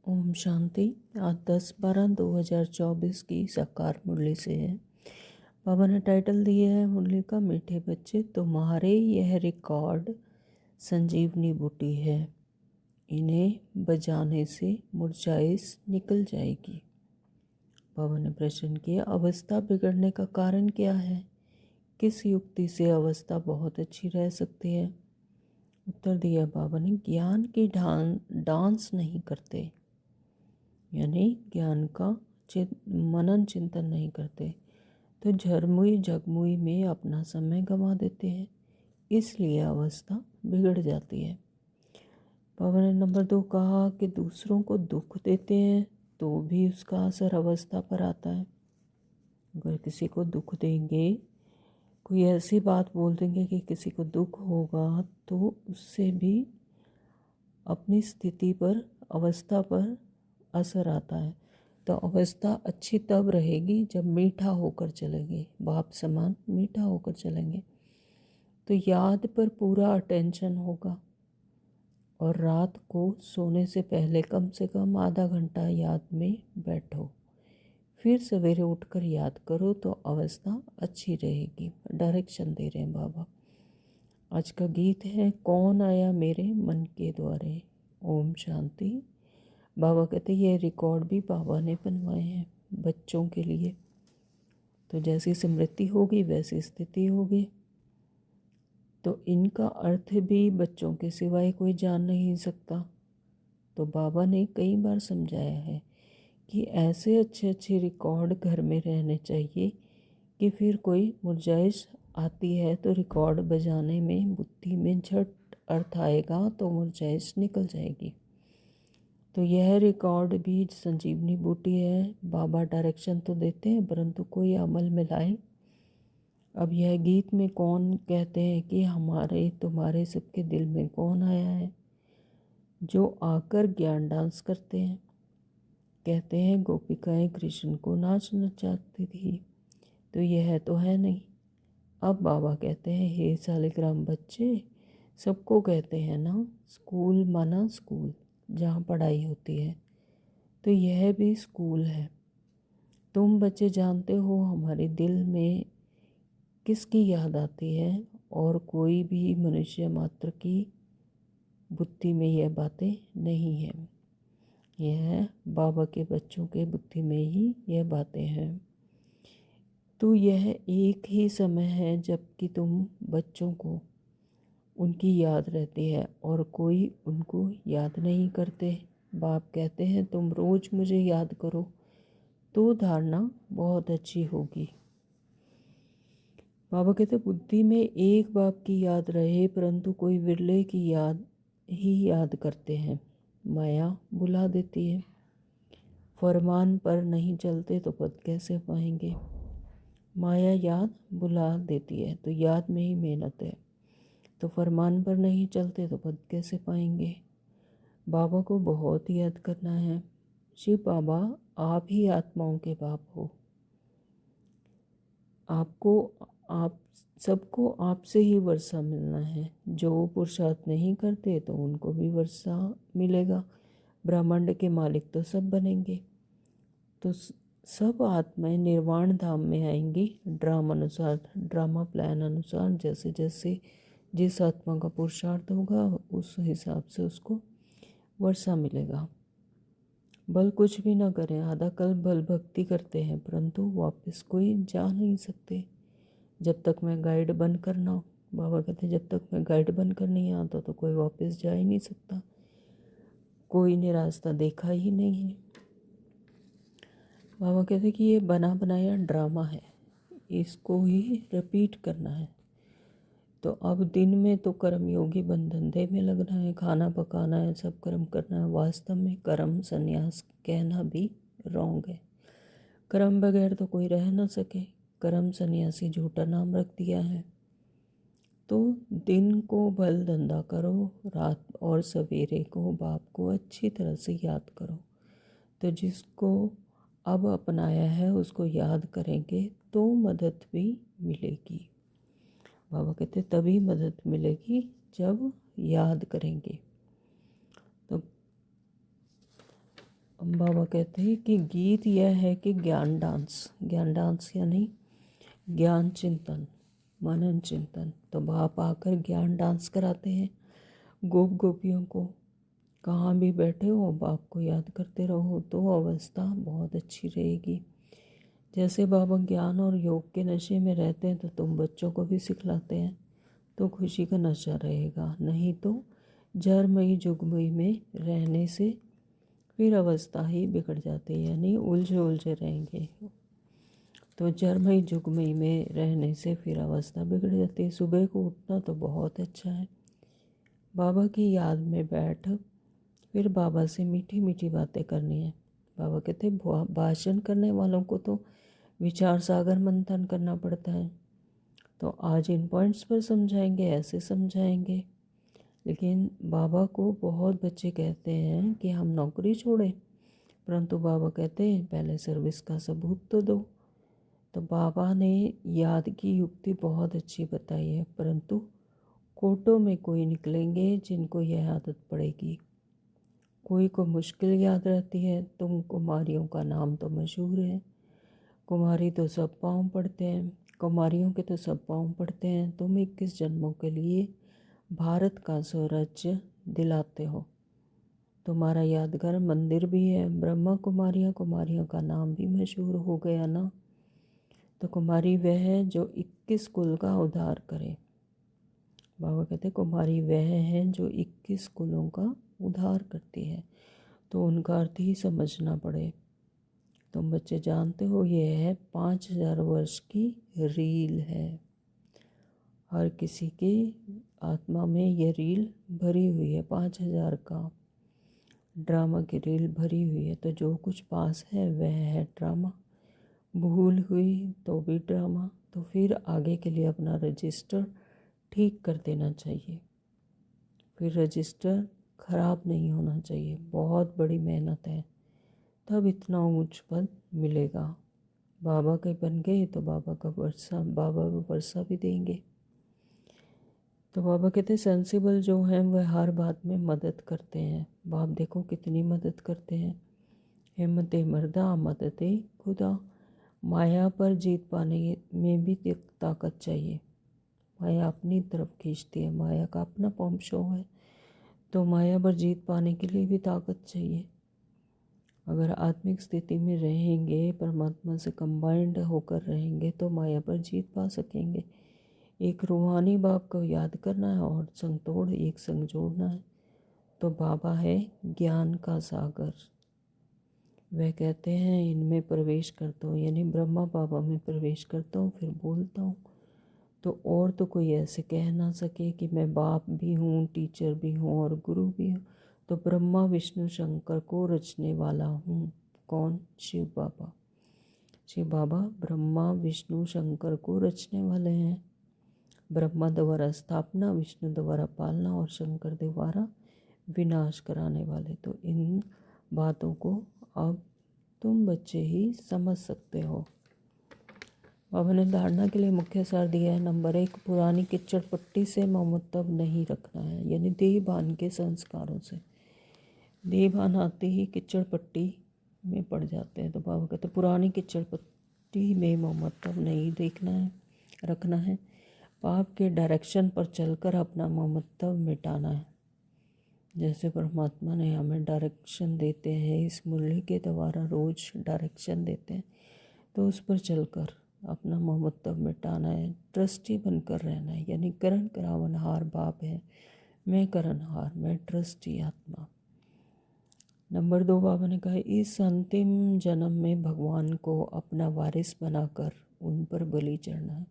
ओम शांति। आज 10/12/2024 की साकार मुरली से है। बाबा ने टाइटल दिया है मुरली का, मीठे बच्चे तुम्हारे यह रिकॉर्ड संजीवनी बूटी है, इन्हें बजाने से मुरझाइश निकल जाएगी। बाबा ने प्रश्न किया, अवस्था बिगड़ने का कारण क्या है? किस युक्ति से अवस्था बहुत अच्छी रह सकती है? उत्तर दिया बाबा ने, ज्ञान की डांस नहीं करते, यानी ज्ञान का मनन चिंतन नहीं करते, तो झरमुई झगमुई में अपना समय गंवा देते हैं, इसलिए अवस्था बिगड़ जाती है। बाबा ने नंबर 2 कहा कि दूसरों को दुख देते हैं तो भी उसका असर अवस्था पर आता है। अगर किसी को दुख देंगे, कोई ऐसी बात बोल देंगे कि किसी को दुख होगा, तो उससे भी अपनी स्थिति पर, अवस्था पर असर आता है। तो अवस्था अच्छी तब रहेगी जब मीठा होकर चलेंगे, बाप समान मीठा होकर चलेंगे, तो याद पर पूरा अटेंशन होगा। और रात को सोने से पहले कम से कम आधा घंटा याद में बैठो, फिर सवेरे उठकर याद करो, तो अवस्था अच्छी रहेगी। डायरेक्शन दे रहे हैं बाबा। आज का गीत है, कौन आया मेरे मन के द्वारे। ओम शांति। बाबा कहते ये रिकॉर्ड भी बाबा ने बनवाए हैं बच्चों के लिए। तो जैसी स्मृति होगी वैसी स्थिति होगी। तो इनका अर्थ भी बच्चों के सिवाय कोई जान नहीं सकता। तो बाबा ने कई बार समझाया है कि ऐसे अच्छे अच्छे रिकॉर्ड घर में रहने चाहिए कि फिर कोई मुरझाइश आती है तो रिकॉर्ड बजाने में बुद्धि में झट अर्थ आएगा, तो मुरझाइश निकल जाएगी। तो यह रिकॉर्ड भी संजीवनी बूटी है। बाबा डायरेक्शन तो देते हैं परंतु कोई अमल में लाए। अब यह गीत में कौन कहते हैं कि हमारे तुम्हारे सबके दिल में कौन आया है जो आकर ज्ञान डांस करते हैं। कहते हैं गोपिकाएं कृष्ण को नाच नचाती थी, तो यह तो है नहीं। अब बाबा कहते हैं, हे सालिग्राम बच्चे, सबको कहते हैं ना, स्कूल माना स्कूल जहाँ पढ़ाई होती है, तो यह भी स्कूल है। तुम बच्चे जानते हो हमारे दिल में किसकी याद आती है, और कोई भी मनुष्य मात्र की बुद्धि में यह बातें नहीं हैं। यह बाबा के बच्चों के बुद्धि में ही यह बातें हैं। तो यह एक ही समय है जबकि तुम बच्चों को उनकी याद रहती है और कोई उनको याद नहीं करते। बाप कहते हैं तुम रोज़ मुझे याद करो, तो धारणा बहुत अच्छी होगी। बाबा कहते बुद्धि में एक बाप की याद रहे परंतु कोई विरले की याद ही याद करते हैं, माया बुला देती है। फरमान पर नहीं चलते तो पद कैसे पाएंगे। माया याद बुला देती है, तो याद में ही मेहनत है। तो फरमान पर नहीं चलते तो पद कैसे पाएंगे। बाबा को बहुत याद करना है। शिव बाबा आप ही आत्माओं के बाप हो। आप सबको आपसे ही वर्षा मिलना है। जो पुरुषार्थ नहीं करते तो उनको भी वर्षा मिलेगा। ब्रह्मांड के मालिक तो सब बनेंगे, तो सब आत्माएं निर्वाण धाम में आएंगी ड्रामा अनुसार, ड्रामा प्लान अनुसार। जैसे जैसे जिस आत्मा का पुरुषार्थ होगा उस हिसाब से उसको वर्षा मिलेगा। बल कुछ भी ना करें, आधा कल बल भक्ति करते हैं परंतु वापस कोई जा नहीं सकते जब तक मैं गाइड बनकर ना हो। बाबा कहते जब तक मैं गाइड बनकर नहीं आता तो कोई वापस जा ही नहीं सकता। कोई ने रास्ता देखा ही नहीं है। बाबा कहते कि ये बना बनाया ड्रामा है, इसको ही रिपीट करना है। तो अब दिन में तो कर्मयोगी बन धंधे में लगना है, खाना पकाना है, सब कर्म करना है। वास्तव में कर्म संन्यास कहना भी रॉन्ग है। कर्म बगैर तो कोई रह ना सके, कर्म सन्यासी झूठा नाम रख दिया है। तो दिन को भल धंधा करो, रात और सवेरे को बाप को अच्छी तरह से याद करो। तो जिसको अब अपनाया है उसको याद करेंगे तो मदद भी मिलेगी। बाबा कहते तभी मदद मिलेगी जब याद करेंगे। तो बाबा कहते हैं कि गीत यह है कि ज्ञान डांस यानी ज्ञान चिंतन, मनन चिंतन। तो बाप आकर ज्ञान डांस कराते हैं गोप गोपियों को। कहाँ भी बैठे हो बाप को याद करते रहो तो अवस्था बहुत अच्छी रहेगी। जैसे बाबा ज्ञान और योग के नशे में रहते हैं तो तुम बच्चों को भी सिखलाते हैं, तो खुशी का नशा रहेगा। नहीं तो जरमई जुगमई में रहने से फिर अवस्था ही बिगड़ जाती है, यानी उलझे उलझे रहेंगे। तो जरमई जुगमई में रहने से फिर अवस्था बिगड़ जाती है। सुबह को उठना तो बहुत अच्छा है, बाबा की याद में बैठ फिर बाबा से मीठी मीठी बातें करनी है। बाबा कहते भाषण करने वालों को तो विचार सागर मंथन करना पड़ता है, तो आज इन पॉइंट्स पर समझाएंगे, ऐसे समझाएंगे। लेकिन बाबा को बहुत बच्चे कहते हैं कि हम नौकरी छोड़ें, परंतु बाबा कहते हैं पहले सर्विस का सबूत तो दो। तो बाबा ने याद की युक्ति बहुत अच्छी बताई है, परंतु कोटों में कोई निकलेंगे जिनको यह आदत पड़ेगी। कोई को मुश्किल याद रहती है। तुम कुमारियों का नाम तो मशहूर है, कुमारी तो सब पाँव पड़ते हैं, कुमारियों के तो सब पाँव पड़ते हैं। तुम 21 जन्मों के लिए भारत का स्वराज्य दिलाते हो। तुम्हारा यादगार मंदिर भी है, ब्रह्मा कुमारियाँ, कुमारियों का नाम भी मशहूर हो गया ना। तो कुमारी वह है जो 21 कुल का उद्धार करे। बाबा कहते कुमारी वह है जो 21 कुलों का उद्धार करती है। तो उनका अर्थ ही समझना पड़े। तुम बच्चे जानते हो ये है 5000 वर्ष की रील है। हर किसी की आत्मा में ये रील भरी हुई है, 5000 का ड्रामा की रील भरी हुई है। तो जो कुछ पास है वह है ड्रामा, भूल हुई तो भी ड्रामा। तो फिर आगे के लिए अपना रजिस्टर ठीक कर देना चाहिए। फिर रजिस्टर ख़राब नहीं होना चाहिए। बहुत बड़ी मेहनत है, तब इतना ऊंच पद मिलेगा। बाबा के बन गए तो बाबा का वर्षा भी देंगे। तो बाबा कहते सेंसिबल जो हैं वह हर बात में मदद करते हैं। बाप देखो कितनी मदद करते हैं। हिम्मत मर्दा मदद खुदा। माया पर जीत पाने में भी ताकत चाहिए। माया अपनी तरफ खींचती है, माया का अपना पंप शो है। तो माया पर जीत पाने के लिए भी ताकत चाहिए। अगर आत्मिक स्थिति में रहेंगे, परमात्मा से कंबाइंड होकर रहेंगे तो माया पर जीत पा सकेंगे। एक रूहानी बाप को याद करना है और संग तोड़ एक संग जोड़ना है। तो बाबा है ज्ञान का सागर। वह कहते हैं इनमें प्रवेश करता हूँ, यानी ब्रह्मा बाबा में प्रवेश करता हूँ फिर बोलता हूँ। तो और तो कोई ऐसे कह ना सके कि मैं बाप भी हूँ, टीचर भी हूँ और गुरु भी हूँ। तो ब्रह्मा विष्णु शंकर को रचने वाला हूँ। कौन? शिव बाबा। शिव बाबा ब्रह्मा विष्णु शंकर को रचने वाले हैं। ब्रह्मा द्वारा स्थापना, विष्णु द्वारा पालना और शंकर द्वारा विनाश कराने वाले। तो इन बातों को अब तुम बच्चे ही समझ सकते हो। बाबा ने धारणा के लिए मुख्य सार दिया है। नंबर 1, पुरानी किच्चड़ पट्टी से मतलब नहीं रखना है, यानी देहभान के संस्कारों से। देहभान आते ही किच्चड़ पट्टी में पड़ जाते हैं। तो बाबा कहते पुरानी किच्चड़ पट्टी में मतलब नहीं देखना है, रखना है। पाप के डायरेक्शन पर चलकर अपना ममत्व मिटाना है। जैसे परमात्मा ने हमें डायरेक्शन देते हैं, इस मुरली के द्वारा रोज डायरेक्शन देते हैं, तो उस पर चलकर अपना ममत्व मिटाना है। ट्रस्टी बनकर रहना है, यानी करण करावनहार बाप है, मैं करणहार, मैं ट्रस्टी आत्मा। नंबर 2, बाबा ने कहा इस अंतिम जन्म में भगवान को अपना वारिस बनाकर उन पर बलि चढ़ना है।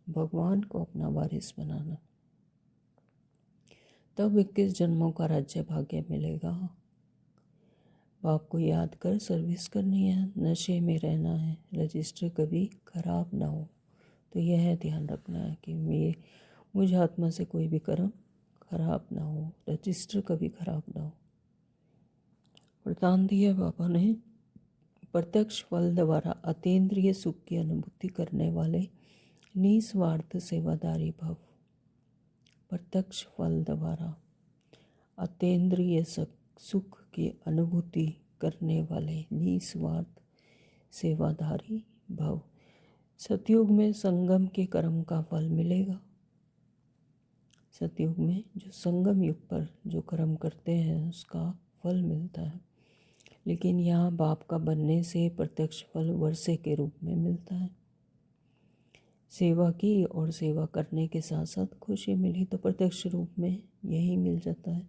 भगवान को अपना वारिस बनाना, तब 21 जन्मों का राज्य भाग्य मिलेगा। बाप को याद कर सर्विस करनी है, नशे में रहना है, रजिस्टर कभी खराब ना हो। तो यह ध्यान रखना है कि मुझ आत्मा से कोई भी कर्म खराब ना हो, रजिस्टर कभी खराब ना हो। वरदान दिया बाबा ने, प्रत्यक्ष फल द्वारा अतीन्द्रिय सुख की अनुभूति करने वाले निस्वार्थ सेवादारी भव। प्रत्यक्ष फल द्वारा अतीन्द्रिय सुख की अनुभूति करने वाले निस्वार्थ सेवाधारी भव। सतयुग में संगम के कर्म का फल मिलेगा। सतयुग में जो संगम युग पर जो कर्म करते हैं उसका फल मिलता है, लेकिन यहाँ बाप का बनने से प्रत्यक्ष फल वर्षे के रूप में मिलता है। सेवा की और सेवा करने के साथ साथ खुशी मिली तो प्रत्यक्ष रूप में यही मिल जाता है।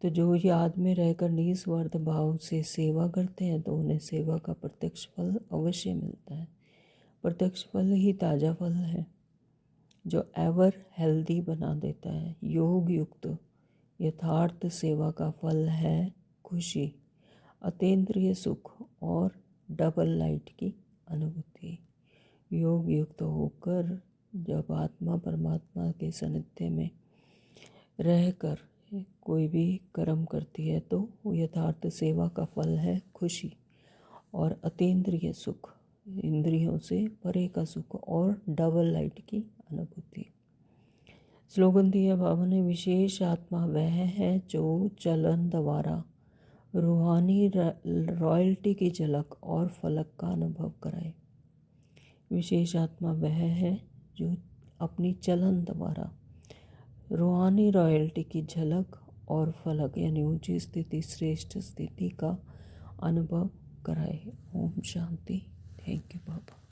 तो जो याद में रहकर निस्वार्थ भाव से सेवा करते हैं तो उन्हें सेवा का प्रत्यक्ष फल अवश्य मिलता है। प्रत्यक्ष फल ही ताज़ा फल है जो एवर हेल्दी बना देता है। योग युक्त यथार्थ सेवा का फल है खुशी, अतीन्द्रिय सुख और डबल लाइट की अनुभूति। योग युक्त होकर जब आत्मा परमात्मा के सानिध्य में रहकर कोई भी कर्म करती है तो यथार्थ सेवा का फल है खुशी और अतीन्द्रिय सुख, इंद्रियों से परे का सुख और डबल लाइट की अनुभूति। स्लोगन दिया बाबा ने, विशेष आत्मा वह है जो चलन द्वारा रूहानी रॉयल्टी की झलक और फलक का अनुभव कराए। विशेष आत्मा वह है जो अपनी चलन द्वारा रूहानी रॉयल्टी की झलक और फलक यानी ऊंची स्थिति, श्रेष्ठ स्थिति का अनुभव कराए। ओम शांति। Thank you Baba.